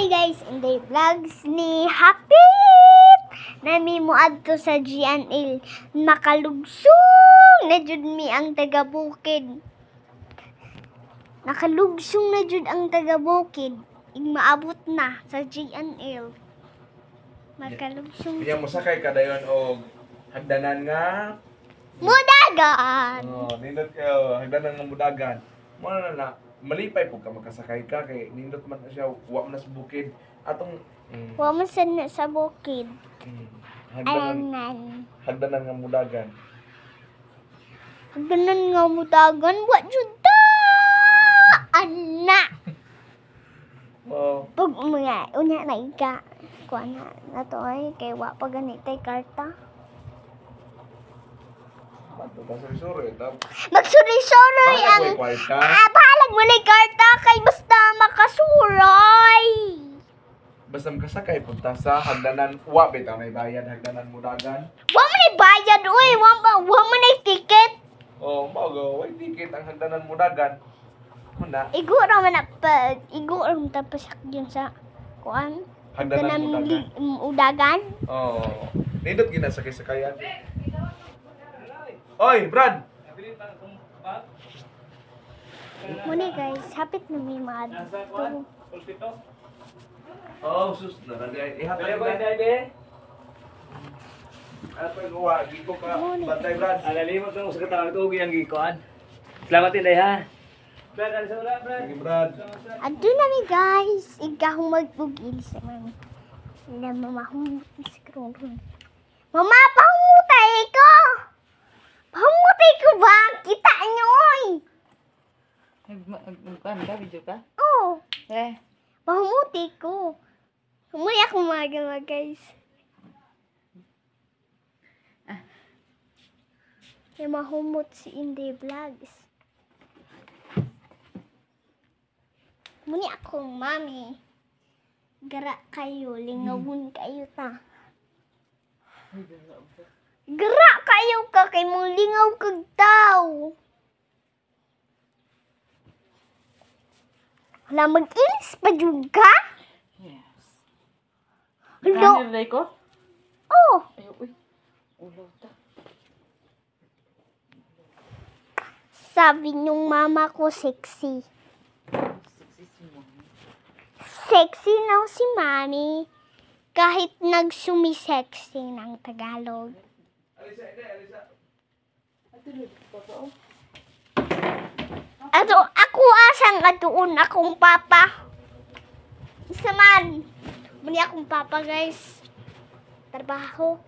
Hi guys, Inday Vlogs ni Hapit. Nami mo adto sa GNL. Nakalugsong na jud mi ang taga-bukid. Nakalugsong na jud ang taga-bukid. Ing maabot na sa GNL. Nakalugsong. Kaya mo sakay ka dayon og hagdanan nga Mudagan. nindot kayo hagdanan nga mudagan. Mo na malipay po ka makasakay ka kay nindot man na siya wa man na sa bukid atong Wa man sad na sa bukid. hagdanan nga mudagan. Hagdanan nga mudagan wa jud ta. Ana. Oh, Pag mga unya na ika kuha na to ay kay wa pa ganitay karta. ato ka suri tap. Magsuri-suri ang Kwarta. bahalag mo na karta kay basta makasuray. Basta makasakay punta sa hagdanan wa bitaw may bayad hagdanan mudagan. Wa man ni bayad uy, wa man ni ticket. Oh, mao way ticket ang hagdanan mudagan. Kuna Igo ra man na pa, igo ra man tapos yun sa kuan. hagdanan mudagan. Udagan. Oh, nindot ginasakay-sakayan. Oy, Brad. Muna guys, hapit na may mga Oh, sus na ihapon na. Apa gawa giko ka bantay Brad. Alalimot ng usa ka tawo ito ang gikuan. Salamat inday ha. Brad, ano sa wala, Brad? Sige Brad. Ado na mi guys, igahong magbugil sa man. Na mamahumot sa krong. Mama, pahumutay ko! Pahumutay ko ba? Kita nyo oy! Nagkuhan ka? Video ka? Oh, Eh, pahumutay ko. Humuli ako mga guys. May mahumot si Inday Vlogs. Muni akong mami. Gara kayo, lingawon kayo ta. Gara kayo ka kay mong lingaw kag tao. Wala mag-ilis pa jud ka? yes. Hello? Ano ko? Oh, Ay, uy. Ulaw ta. sabi niyong mama ko sexy. Sexy si Mami. Sexy na si mami. Kahit nagsumisexy ng Tagalog. Ato, ako asang atuon akong papa. Isa man. Muni akong papa guys. Trabaho.